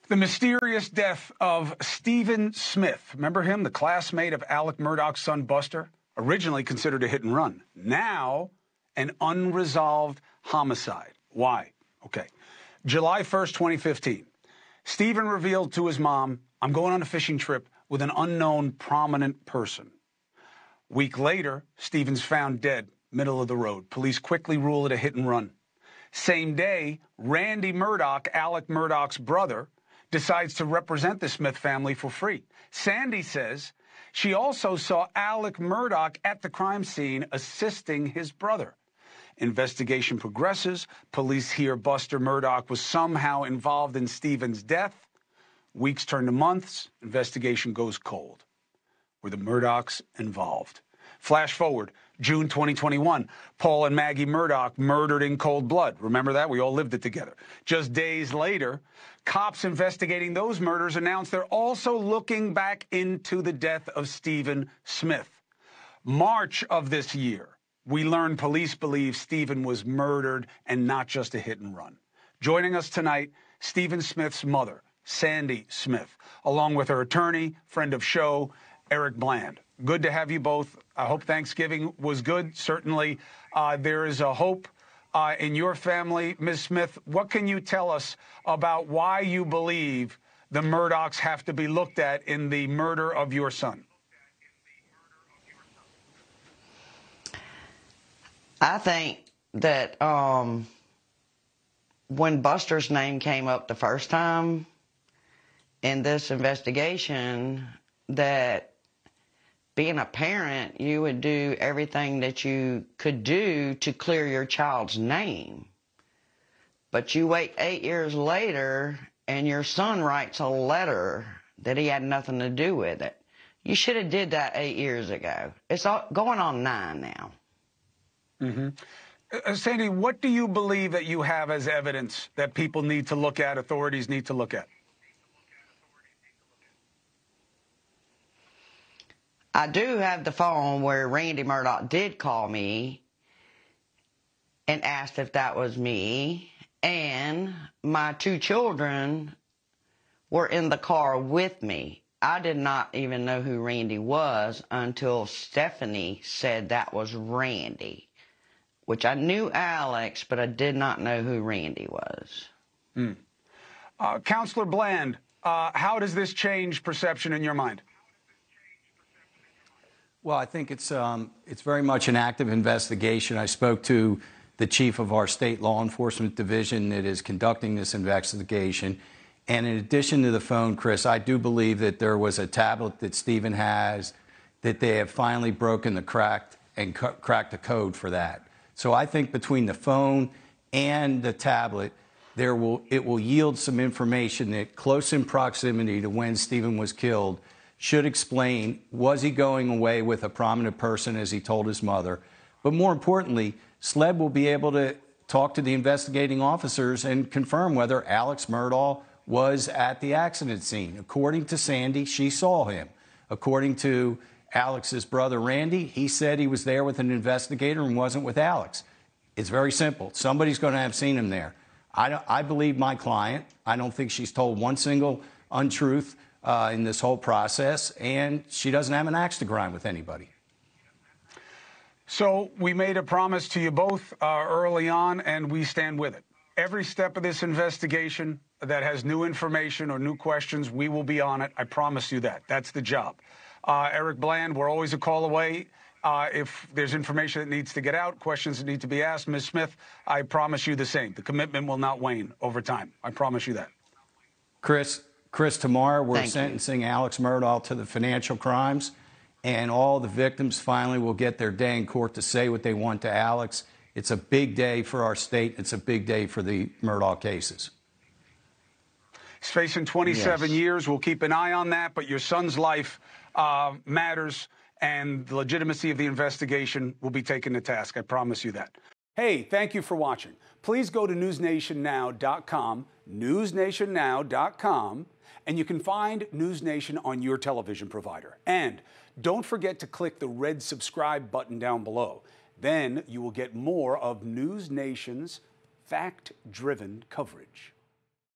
The mysterious death of Stephen Smith. Remember him, the classmate of Alec Murdaugh's son, Buster? Originally considered a hit and run. Now, an unresolved homicide. Why? Okay. July 1st, 2015. Stephen revealed to his mom, "I'm going on a fishing trip with an unknown prominent person." Week later, Stephen's found dead, middle of the road. Police quickly rule it a hit and run. Same day, Randy Murdoch, Alec Murdaugh's brother, decides to represent the Smith family for free. Sandy says she also saw Alec Murdoch at the crime scene assisting his brother. Investigation progresses. Police hear Buster Murdaugh was somehow involved in Stephen's death. Weeks turn to months. Investigation goes cold. Were the Murdochs involved? Flash forward, June 2021, Paul and Maggie Murdoch murdered in cold blood. Remember that? We all lived it together. Just days later, cops investigating those murders announced they're also looking back into the death of Stephen Smith. March of this year, we learned police believe Stephen was murdered and not just a hit and run. Joining us tonight, Stephen Smith's mother, Sandy Smith, along with her attorney, friend of show, Eric Bland. Good to have you both. I hope Thanksgiving was good. Certainly, there is a hope in your family. Ms. Smith, what can you tell us about why you believe the Murdochs have to be looked at in the murder of your son? I think that when Buster's name came up the first time in this investigation, that being a parent, you would do everything that you could do to clear your child's name. But you wait 8 years later, and your son writes a letter that he had nothing to do with it. You should have did that 8 years ago. It's going on 9 now. Mm-hmm. Sandy, what do you believe that you have as evidence that people need to look at, authorities need to look at? I do have the phone where Randy Murdoch did call me and asked if that was me, and my 2 children were in the car with me. I did not even know who Randy was until Stephanie said that was Randy, which I knew Alex, but I did not know who Randy was. Counselor Bland, how does this change perception in your mind? Well, I think it's very much an active investigation. I spoke to the chief of our state law enforcement division that is conducting this investigation. And in addition to the phone, Chris, I do believe that there was a tablet that Stephen has, that they have finally broken the cracked the code for that. So I think between the phone and the tablet, it will yield some information that close in proximity to when Stephen was killed should explain, was he going away with a prominent person as he told his mother? But more importantly, SLED will be able to talk to the investigating officers and confirm whether Alex Murdaugh was at the accident scene. According to Sandy, she saw him. According to Alex's brother, Randy, he said he was there with an investigator and wasn't with Alex. It's very simple. Somebody's going to have seen him there. I believe my client. I don't think she's told one single untruth in this whole process, and she doesn't have an axe to grind with anybody. So we made a promise to you both early on, and we stand with it. Every step of this investigation that has new information or new questions, we will be on it. I promise you that. That's the job. Eric Bland, we're always a call away. If there's information that needs to get out, questions that need to be asked, Ms. Smith, I promise you the same. The commitment will not wane over time. I promise you that. Chris, tomorrow we're sentencing Alex Murdaugh to the financial crimes, and all the victims finally will get their day in court to say what they want to Alex. It's a big day for our state. It's a big day for the Murdaugh cases. He's facing 27 years. We'll keep an eye on that, but your son's life matters, and the legitimacy of the investigation will be taken to task. I promise you that. Hey, thank you for watching. Please go to newsnationnow.com, newsnationnow.com, and you can find NewsNation on your television provider. And don't forget to click the red subscribe button down below. Then you will get more of NewsNation's fact-driven coverage.